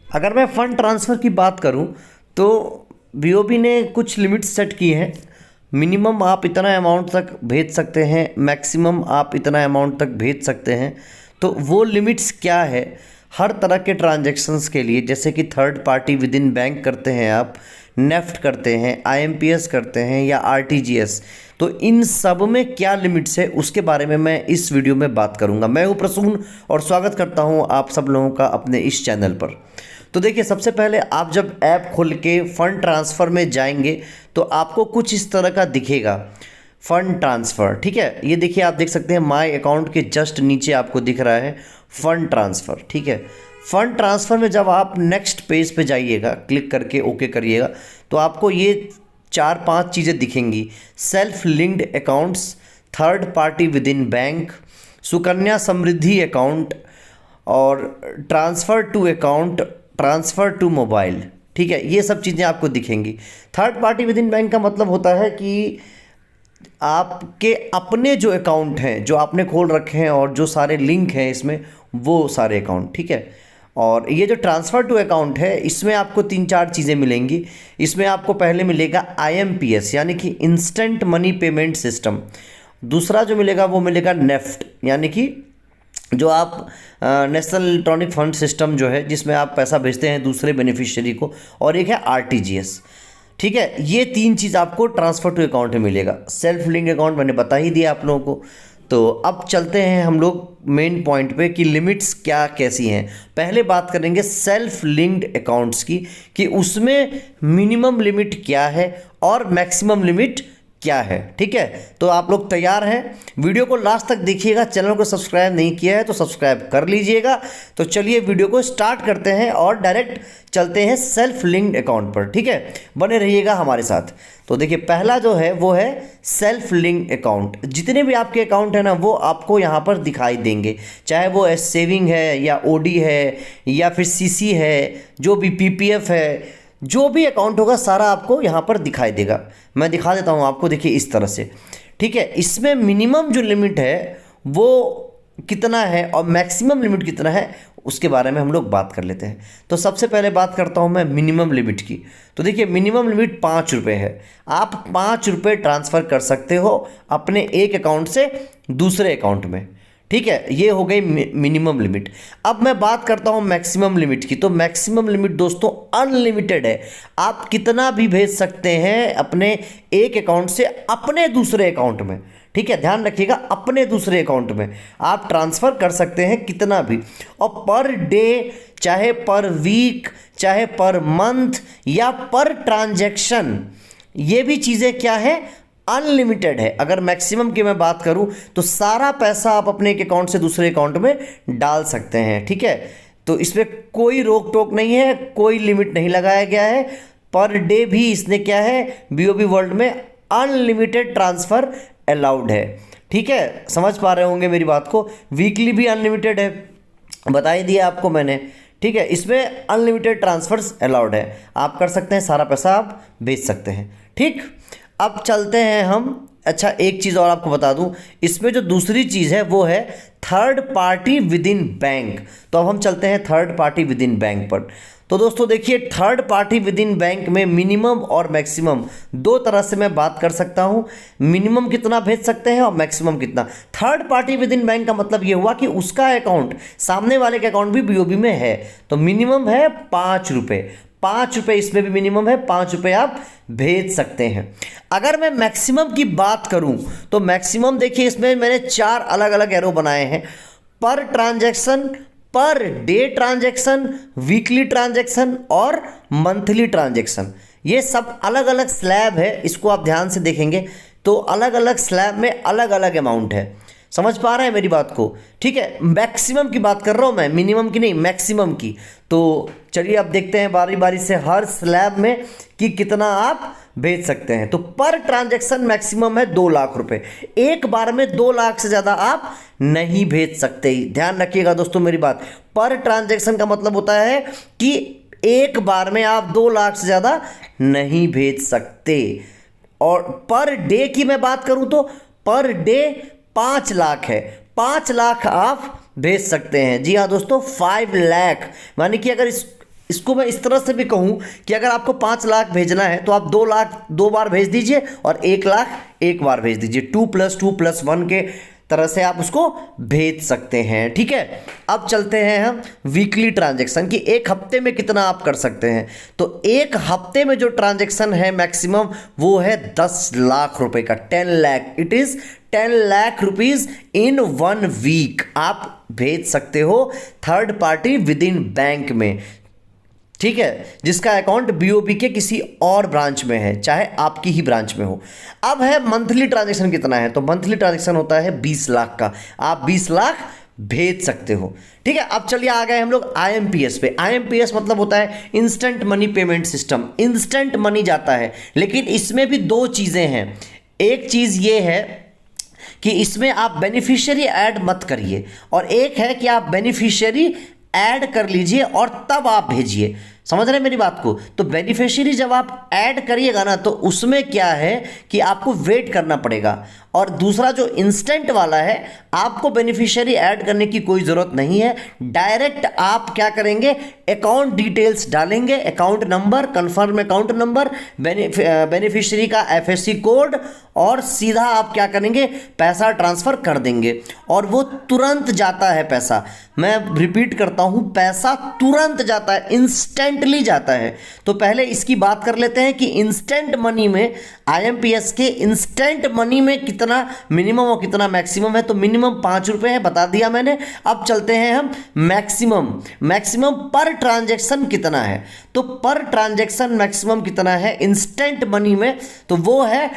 अगर मैं fund transfer की बात करूं तो बीओबी ने कुछ लिमिट्स सेट की हैं। मिनिमम आप इतना अमाउंट तक भेज सकते हैं, मैक्सिमम आप इतना अमाउंट तक भेज सकते हैं। तो वो लिमिट्स क्या है, हर तरह के ट्रांजैक्शंस के लिए, जैसे कि third party with in bank करते हैं आप, नेफ्ट करते हैं, आईएमपीएस करते हैं या आरटीजीएस, तो इन सब में क्या लिमिट्स है उसके बारे में मैं इस वीडियो में बात करूंगा। मैं हूं प्रसून और स्वागत करता हूं आप सब लोगों का अपने इस चैनल पर। तो देखिए, सबसे पहले आप जब ऐप खोल के फ़ंड ट्रांसफ़र में जाएंगे तो आपको कुछ इस तरह का दिखेगा, फ़ंड ट्रांसफ़र। ठीक है, ये देखिए, आप देख सकते हैं माय अकाउंट के जस्ट नीचे आपको दिख रहा है फ़ंड ट्रांसफ़र। ठीक है, फ़ंड ट्रांसफ़र में जब आप नेक्स्ट पेज पे जाइएगा, क्लिक करके ओके करिएगा, तो आपको ये 4-5 चीज़ें दिखेंगी। Self linked accounts, third party with in bank, Sukanya Samriddhi account और transfer to account, transfer to mobile. ठीक है, ये सब चीज़ें आपको दिखेंगी। Third party with in bank का मतलब होता है कि आपके अपने जो अकाउंट हैं, जो आपने खोल रखे हैं और जो सारे लिंक हैं इसमें, वो सारे अकाउंट। ठीक है, और ये जो ट्रांसफ़र टू अकाउंट है, इसमें आपको 3-4 चीज़ें मिलेंगी। इसमें आपको पहले मिलेगा आईएमपीएस यानी कि इंस्टेंट मनी पेमेंट सिस्टम। दूसरा जो मिलेगा वो मिलेगा नेफ्ट यानी कि जो आप नेशनल इलेक्ट्रॉनिक फंड सिस्टम जो है, जिसमें आप पैसा भेजते हैं दूसरे बेनिफिशियरी को, और एक है आरटीजीएस। ठीक है, ये 3 चीज़ आपको ट्रांसफ़र टू अकाउंट में मिलेगा। सेल्फ लिंक अकाउंट मैंने बता ही दिया आप लोगों को। तो अब चलते हैं हम लोग मेन पॉइंट पे कि लिमिट्स क्या कैसी हैं। पहले बात करेंगे सेल्फ लिंक्ड अकाउंट्स की, कि उसमें मिनिमम लिमिट क्या है और मैक्सिमम लिमिट क्या है। ठीक है, तो आप लोग तैयार हैं? वीडियो को लास्ट तक देखिएगा। चैनल को सब्सक्राइब नहीं किया है तो सब्सक्राइब कर लीजिएगा। तो चलिए वीडियो को स्टार्ट करते हैं और डायरेक्ट चलते हैं सेल्फ लिंक्ड अकाउंट पर। ठीक है, बने रहिएगा हमारे साथ। तो देखिए, पहला जो है वो है सेल्फ लिंक्ड अकाउंट। जितने भी आपके अकाउंट है ना, वो आपको यहाँ पर दिखाई देंगे, चाहे वो एस सेविंग है या ओडी है या फिर सीसी है, जो भी पीपीएफ है, जो भी अकाउंट होगा सारा आपको यहाँ पर दिखाई देगा। मैं दिखा देता हूँ आपको, देखिए इस तरह से। ठीक है, इसमें मिनिमम जो लिमिट है वो कितना है और मैक्सिमम लिमिट कितना है, उसके बारे में हम लोग बात कर लेते हैं। तो सबसे पहले बात करता हूँ मैं मिनिमम लिमिट की। तो देखिए, मिनिमम लिमिट 5 रुपये है। आप 5 रुपये ट्रांसफ़र कर सकते हो अपने एक अकाउंट से दूसरे अकाउंट में। ठीक है, ये हो गई मिनिमम लिमिट। अब मैं बात करता हूँ मैक्सिमम लिमिट की। तो मैक्सिमम लिमिट दोस्तों अनलिमिटेड है। आप कितना भी भेज सकते हैं अपने एक अकाउंट से अपने दूसरे अकाउंट में। ठीक है, ध्यान रखिएगा, अपने दूसरे अकाउंट में आप ट्रांसफ़र कर सकते हैं कितना भी, और पर डे, चाहे पर वीक, चाहे पर मंथ या पर ट्रांजैक्शन, ये भी चीज़ें क्या है, अनलिमिटेड है। अगर मैक्सिमम की मैं बात करूं तो सारा पैसा आप अपने एक अकाउंट से दूसरे अकाउंट में डाल सकते हैं। ठीक है, तो इसमें कोई रोक टोक नहीं है, कोई लिमिट नहीं लगाया गया है। पर डे भी इसने क्या है, बीओबी वर्ल्ड में अनलिमिटेड ट्रांसफ़र अलाउड है। ठीक है, समझ पा रहे होंगे मेरी बात को। वीकली भी अनलिमिटेड है, बता ही दिया आपको मैंने। ठीक है, इसमें अनलिमिटेड ट्रांसफ़र्स अलाउड है, आप कर सकते हैं, सारा पैसा आप भेज सकते हैं। ठीक, अब चलते हैं हम। अच्छा, एक चीज़ और आपको बता दूं, इसमें जो दूसरी चीज़ है वो है third party with in bank. तो अब हम चलते हैं third party with in bank पर। तो दोस्तों देखिए, third party with in bank में मिनिमम और मैक्सिमम दो तरह से मैं बात कर सकता हूं। मिनिमम कितना भेज सकते हैं और मैक्सिमम कितना। Third party with in bank का मतलब ये हुआ कि उसका अकाउंट सामने वाले के अकाउंट भी बीओबी में है। तो मिनिमम है 5 रुपये। 5 रुपये इसमें भी मिनिमम है, 5 रुपये आप भेज सकते हैं। अगर मैं मैक्सिमम की बात करूं तो मैक्सिमम देखिए, इसमें मैंने 4 अलग अलग एरो बनाए हैं। पर transaction, per day transaction, weekly transaction और मंथली ट्रांजैक्शन, ये सब अलग अलग स्लैब है। इसको आप ध्यान से देखेंगे तो अलग अलग स्लैब में अलग अलग अमाउंट है। समझ पा रहे हैं मेरी बात को? ठीक है, मैक्सिमम की बात कर रहा हूं मैं, मिनिमम की नहीं, मैक्सिमम की। तो चलिए अब देखते हैं बारी बारी से हर स्लैब में कि कितना आप भेज सकते हैं। तो पर ट्रांजैक्शन मैक्सिमम है 2 लाख रुपए। एक बार में 2 लाख से ज़्यादा आप नहीं भेज सकते। ध्यान रखिएगा दोस्तों मेरी बात। पर ट्रांजैक्शन का मतलब होता है कि एक बार में आप 2 लाख से ज़्यादा नहीं भेज सकते। और पर डे की मैं बात करूं तो पर डे 5 लाख है। 5 लाख आप भेज सकते हैं। जी हाँ दोस्तों, 5 लाख, यानी कि अगर इस इसको मैं इस तरह से भी कहूँ कि अगर आपको 5 लाख भेजना है तो आप 2 लाख 2 बार भेज दीजिए और 1 लाख 1 बार भेज दीजिए। 2+2+1 के तरह से आप उसको भेज सकते हैं, ठीक है। अब चलते हैं हम वीकली ट्रांजैक्शन की, एक हफ्ते में कितना आप कर सकते हैं। तो एक हफ्ते में जो ट्रांजैक्शन है मैक्सिमम वो है 10 लाख रुपए का, 10 lakh. It is 10 lakh rupees in 1 week आप भेज सकते हो third party with in bank में, ठीक है, जिसका अकाउंट बीओबी के किसी और ब्रांच में है, चाहे आपकी ही ब्रांच में हो। अब है मंथली ट्रांजैक्शन कितना है, तो मंथली ट्रांजैक्शन होता है 20 लाख का, आप 20 लाख भेज सकते हो, ठीक है। अब चलिए आ गए हम लोग आईएमपीएस पे। आईएमपीएस मतलब होता है instant money payment system, instant money जाता है, लेकिन इसमें भी 2 चीज़ें हैं। एक चीज़ ये है कि इसमें आप बेनिफिशियरी ऐड मत करिए, और एक है कि आप बेनिफिशियरी ऐड कर लीजिए और तब आप भेजिए। समझ रहे हैं मेरी बात को? तो बेनिफिशियरी जब आप ऐड करिएगा ना तो उसमें क्या है कि आपको वेट करना पड़ेगा, और दूसरा जो इंस्टेंट वाला है आपको बेनिफिशियरी ऐड करने की कोई ज़रूरत नहीं है। डायरेक्ट आप क्या करेंगे, अकाउंट डिटेल्स डालेंगे, account number, confirm account number, beneficiary का एफएससी कोड, और सीधा आप क्या करेंगे, पैसा ट्रांसफ़र कर देंगे और वो तुरंत जाता है पैसा। मैं रिपीट करता हूँ, पैसा तुरंत जाता है, इंस्टेंटली जाता है। तो पहले इसकी बात कर लेते हैं कि इंस्टेंट मनी में, आईएमपीएस के इंस्टेंट मनी में कितना मिनिमम और कितना मैक्सिमम है। तो मिनिमम 5 रुपये है, बता दिया मैंने। अब चलते हैं हम मैक्सिमम। मैक्सिमम पर ट्रांजैक्शन कितना है, तो पर ट्रांजैक्शन मैक्सिमम कितना है इंस्टेंट मनी में, तो वो है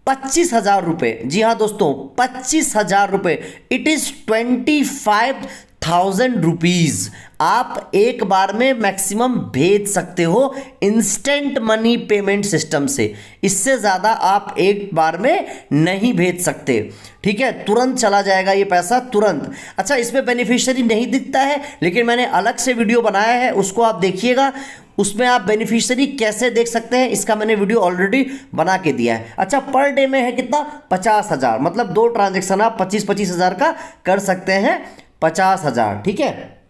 25,000 रुपये। जी हाँ दोस्तों, 25,000 रुपये। इट इज़ 25,000 रुपीज़ आप एक बार में मैक्सिमम भेज सकते हो इंस्टेंट मनी पेमेंट सिस्टम से। इससे ज़्यादा आप एक बार में नहीं भेज सकते, ठीक है। तुरंत चला जाएगा ये पैसा, तुरंत। अच्छा, इसमें बेनिफिशियरी नहीं दिखता है, लेकिन मैंने अलग से वीडियो बनाया है, उसको आप देखिएगा। उसमें आप बेनिफिशियरी कैसे देख सकते हैं इसका मैंने वीडियो ऑलरेडी बना के दिया है। अच्छा, पर डे में है कितना, 50,000, मतलब 2 ट्रांजैक्शन आप 25-25 हज़ार का कर सकते हैं, 50,000, ठीक है।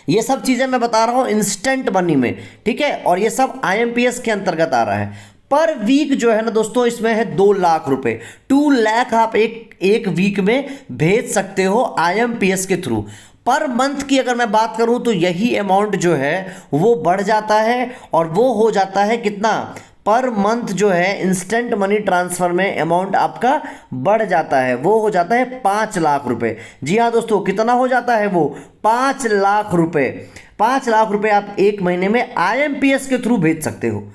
ये सब चीज़ें मैं बता रहा हूँ इंस्टेंट मनी में, ठीक है, और ये सब आईएमपीएस के अंतर्गत आ रहा है। पर वीक जो है ना दोस्तों, इसमें है 2 लाख रुपए। 2 लाख आप एक वीक में भेज सकते हो आईएमपीएस के थ्रू। पर मंथ की अगर मैं बात करूं तो यही अमाउंट जो है वो बढ़ जाता है, और वो हो जाता है कितना, पर मंथ जो है इंस्टेंट मनी ट्रांसफ़र में अमाउंट आपका बढ़ जाता है, वो हो जाता है 5 लाख रुपए। जी हाँ दोस्तों, कितना हो जाता है वो, 5 लाख रुपए। 5 लाख रुपए आप एक महीने में आईएमपीएस के थ्रू भेज सकते हो,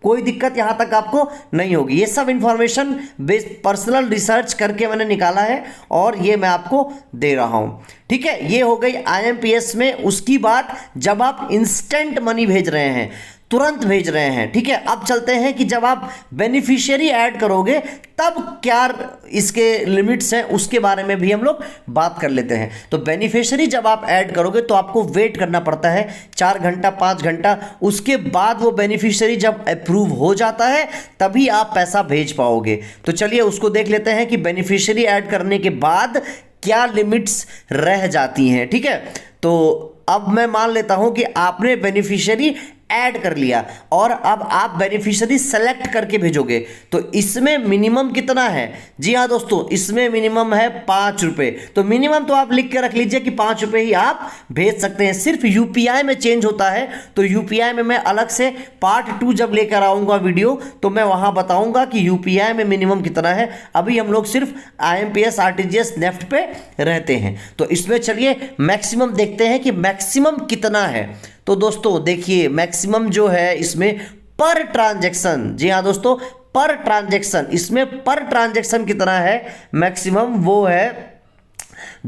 कोई दिक्कत यहां तक आपको नहीं होगी। ये सब इंफॉर्मेशन बेस्ड पर्सनल रिसर्च करके मैंने निकाला है और ये मैं आपको दे रहा हूं, ठीक है। ये हो गई आईएमपीएस में। उसकी बात जब आप इंस्टेंट मनी भेज रहे हैं, तुरंत भेज रहे हैं, ठीक है। अब चलते हैं कि जब आप बेनिफिशियरी ऐड करोगे तब क्या इसके लिमिट्स हैं, उसके बारे में भी हम लोग बात कर लेते हैं। तो बेनिफिशियरी जब आप ऐड करोगे तो आपको वेट करना पड़ता है 4 घंटा 5 घंटा, उसके बाद वो बेनिफिशियरी जब अप्रूव हो जाता है तभी आप पैसा भेज पाओगे। तो चलिए उसको देख लेते हैं कि बेनिफिशियरी ऐड करने के बाद क्या लिमिट्स रह जाती हैं, ठीक है। तो अब मैं मान लेता हूं कि आपने बेनिफिशियरी ऐड कर लिया और अब आप बेनिफिशियरी सेलेक्ट करके भेजोगे, तो इसमें मिनिमम कितना है। जी हाँ दोस्तों, इसमें मिनिमम है 5 रुपये। तो मिनिमम तो आप लिख के रख लीजिए कि 5 रुपये ही आप भेज सकते हैं। सिर्फ यूपीआई में चेंज होता है, तो यूपीआई में मैं अलग से पार्ट 2 जब लेकर आऊँगा वीडियो तो मैं वहाँ बताऊँगा कि यूपीआई में मिनिमम कितना है। अभी हम लोग सिर्फ आईएमपीएस आरटीजीएस नेफ्ट पे रहते हैं। तो इसमें चलिए मैक्सिमम देखते हैं कि मैक्सिमम कितना है। तो दोस्तों देखिए, मैक्सिमम जो है इसमें पर ट्रांजैक्शन, जी हाँ दोस्तों, पर ट्रांजैक्शन, इसमें पर ट्रांजैक्शन कितना है मैक्सिमम, वो है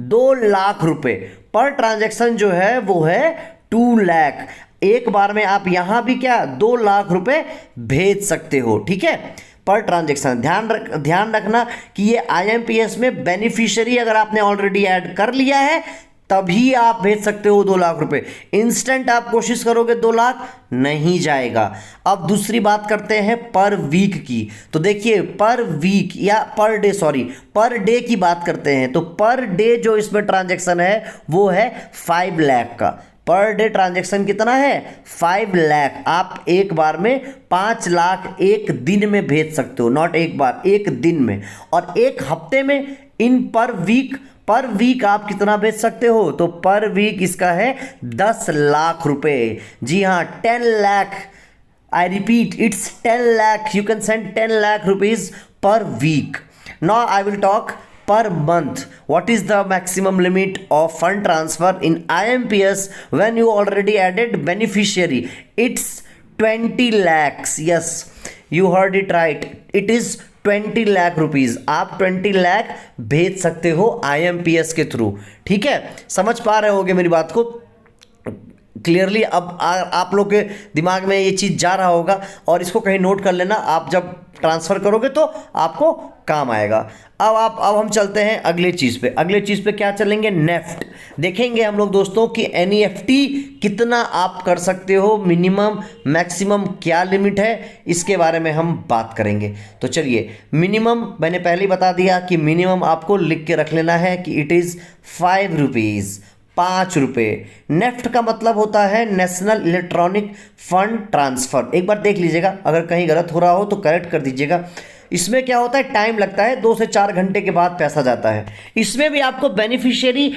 2 लाख रुपए। पर ट्रांजैक्शन जो है वो है 2 लाख। एक बार में आप यहां भी क्या 2 लाख रुपए भेज सकते हो, ठीक है, पर ट्रांजैक्शन। ध्यान रखना कि ये आईएमपीएस में बेनिफिशियरी अगर आपने ऑलरेडी ऐड कर लिया है तभी आप भेज सकते हो 2 लाख रुपए। इंस्टेंट आप कोशिश करोगे 2 लाख नहीं जाएगा। अब दूसरी बात करते हैं पर वीक की। तो देखिए पर वीक या per day, sorry per day की बात करते हैं। तो पर डे जो इसमें ट्रांजैक्शन है वो है 5 लाख का, पर डे ट्रांजैक्शन कितना है 5 लाख। आप एक बार में 5 लाख एक दिन में भेज सकते हो, नॉट एक बार, एक दिन में। और एक हफ्ते में इन पर वीक आप कितना भेज सकते हो, तो पर वीक इसका है 10 लाख रुपए। जी हाँ, 10 lakh, I repeat, it's 10 lakh. You can send 10 lakh rupees per week. Now I will talk per month. What is the maximum limit of fund transfer in IMPS when you already added beneficiary? It's 20 lakhs. Yes, you heard it right. It is 20 lakh rupees. आप 20 लाख भेज सकते हो IMPS के through. ठीक है, समझ पा रहे होगे मेरी बात को क्लियरली। अब आप लोग के दिमाग में ये चीज़ जा रहा होगा और इसको कहीं नोट कर लेना, आप जब ट्रांसफ़र करोगे तो आपको काम आएगा। अब हम चलते हैं अगले चीज़ पे। अगले चीज़ पे क्या चलेंगे, नेफ्ट देखेंगे हम लोग दोस्तों कि NEFT कितना आप कर सकते हो, मिनिमम मैक्सिमम क्या लिमिट है, इसके बारे में हम बात करेंगे। तो चलिए, मिनिमम मैंने पहले ही बता दिया कि मिनिमम आपको लिख के रख लेना है कि इट इज़ 5 रुपीज़, 5 रुपये। नेफ्ट का मतलब होता है नेशनल इलेक्ट्रॉनिक फंड ट्रांसफ़र। एक बार देख लीजिएगा, अगर कहीं गलत हो रहा हो तो करेक्ट कर दीजिएगा। इसमें क्या होता है, टाइम लगता है, 2 से 4 घंटे के बाद पैसा जाता है। इसमें भी आपको बेनिफिशियरी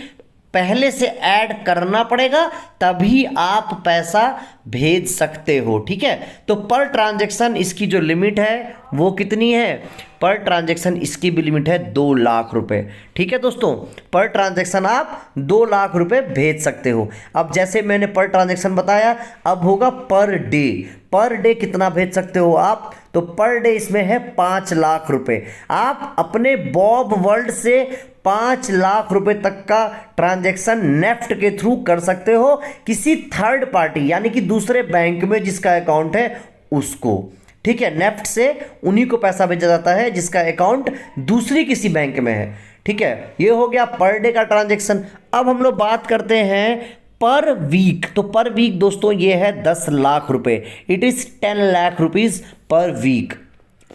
पहले से ऐड करना पड़ेगा, तभी आप पैसा भेज सकते हो। ठीक है, तो पर ट्रांजैक्शन इसकी जो लिमिट है वो कितनी है, पर ट्रांजैक्शन इसकी भी लिमिट है 2 लाख रुपए। ठीक है दोस्तों, पर ट्रांजैक्शन आप 2 लाख रुपए भेज सकते हो। अब जैसे मैंने पर ट्रांजैक्शन बताया, अब होगा पर डे। पर डे कितना भेज सकते हो आप, तो पर डे इसमें है 5 लाख रुपए। आप अपने बॉब वर्ल्ड से 5 लाख रुपए तक का ट्रांजैक्शन नेफ्ट के थ्रू कर सकते हो, किसी थर्ड पार्टी यानी कि दूसरे बैंक में जिसका अकाउंट है उसको। ठीक है, नेफ्ट से उन्हीं को पैसा भेजा जाता है जिसका अकाउंट दूसरी किसी बैंक में है। ठीक है, ये हो गया पर डे का ट्रांजैक्शन। अब हम लोग बात करते हैं पर वीक। तो पर वीक दोस्तों ये है 10 लाख रुपए। It is 10 lakh rupees per week.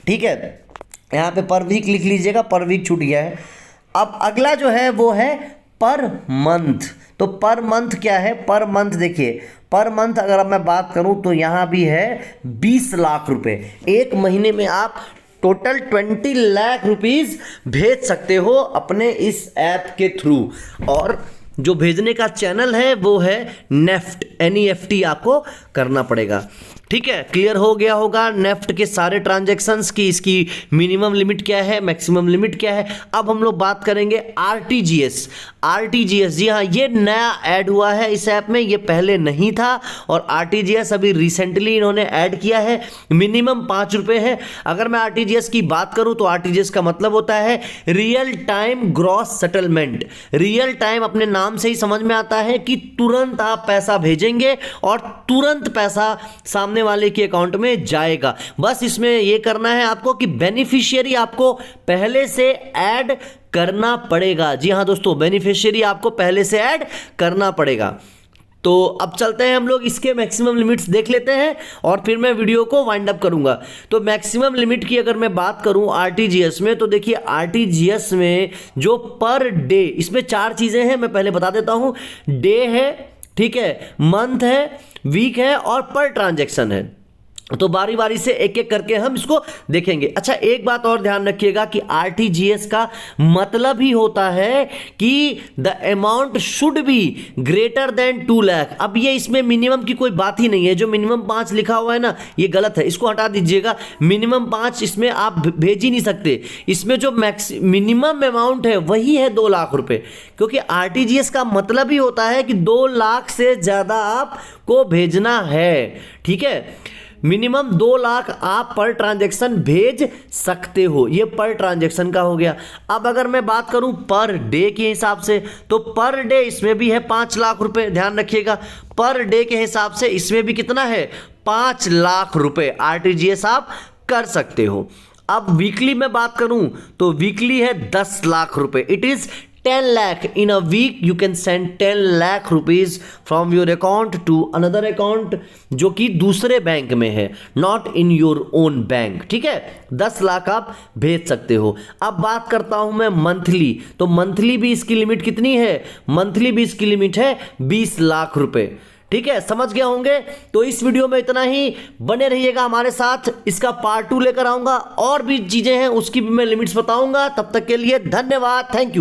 ठीक है, यहाँ पे पर वीक लिख लीजिएगा, पर वीक छूट गया है। अब अगला जो है वो है पर मंथ। तो पर मंथ क्या है, पर मंथ देखिए, पर मंथ अगर अब मैं बात करूं तो यहां भी है 20 लाख रुपए। एक महीने में आप टोटल 20 लाख रुपीस भेज सकते हो अपने इस ऐप के थ्रू। और जो भेजने का चैनल है वो है नेफ्ट, NEFT आपको करना पड़ेगा। ठीक है, क्लियर हो गया होगा नेफ्ट के सारे ट्रांजैक्शंस की, इसकी मिनिमम लिमिट क्या है, मैक्सिमम लिमिट क्या है। अब हम लोग बात करेंगे RTGS। जी हाँ, ये नया ऐड हुआ है इस ऐप में, ये पहले नहीं था। और RTGS अभी रिसेंटली इन्होंने ऐड किया है। मिनिमम 5 रुपये है। अगर मैं RTGS की बात करूं तो RTGS का मतलब होता है real time gross settlement. Real time अपने नाम से ही समझ में आता है कि तुरंत आप पैसा भेजेंगे और तुरंत पैसा सामने वाले के अकाउंट में जाएगा। बस इसमें यह करना है आपको कि बेनिफिशियरी आपको पहले से ऐड करना पड़ेगा। जी हां दोस्तों, बेनिफिशियरी आपको पहले से ऐड करना पड़ेगा। तो अब चलते हैं हम लोग इसके मैक्सिमम लिमिट्स देख लेते हैं और फिर मैं वीडियो को वाइंड अप करूंगा। तो मैक्सिमम लिमिट की अगर मैं बात करूं RTGS में, तो देखिए RTGS में जो पर डे, इसमें 4 चीजें हैं, मैं पहले बता देता हूं। डे है, ठीक है, मंथ है, वीक है और पर ट्रांजैक्शन है। तो बारी बारी से एक एक करके हम इसको देखेंगे। अच्छा, एक बात और ध्यान रखिएगा कि RTGS का मतलब ही होता है कि the amount should be greater than 2 lakh. अब ये इसमें मिनिमम की कोई बात ही नहीं है। जो मिनिमम 5 लिखा हुआ है ना, ये गलत है, इसको हटा दीजिएगा। मिनिमम 5 इसमें आप भेज ही नहीं सकते। इसमें जो मिनिमम अमाउंट है वही है 2 लाख रुपए, क्योंकि RTGS का मतलब ही होता है कि 2 लाख से ज़्यादा आपको भेजना है। ठीक है, मिनिमम 2 लाख आप पर ट्रांजैक्शन भेज सकते हो। ये पर ट्रांजैक्शन का हो गया। अब अगर मैं बात करूं पर डे के हिसाब से, तो पर डे इसमें भी है 5 लाख रुपए। ध्यान रखिएगा, पर डे के हिसाब से इसमें भी कितना है, 5 लाख रुपए RTGS आप कर सकते हो। अब वीकली में बात करूं तो वीकली है 10 लाख रुपए। It is 10 lakh in a week you can send 10 lakh rupees from your account to another account जो कि दूसरे बैंक में है, not in your own bank. ठीक है, 10 लाख आप भेज सकते हो। अब बात करता हूं मैं मंथली, तो मंथली भी इसकी लिमिट कितनी है? मंथली भी इसकी लिमिट है 20 लाख रुपए। ठीक है, समझ गए होंगे। तो इस वीडियो में इतना ही, बने रहिएगा हमारे साथ, इसका पार्ट 2 लेकर आऊंगा, और भी चीजें हैं उसकी भी मैं लिमिट्स बताऊंगा। तब तक के लिए धन्यवाद, थैंक यू।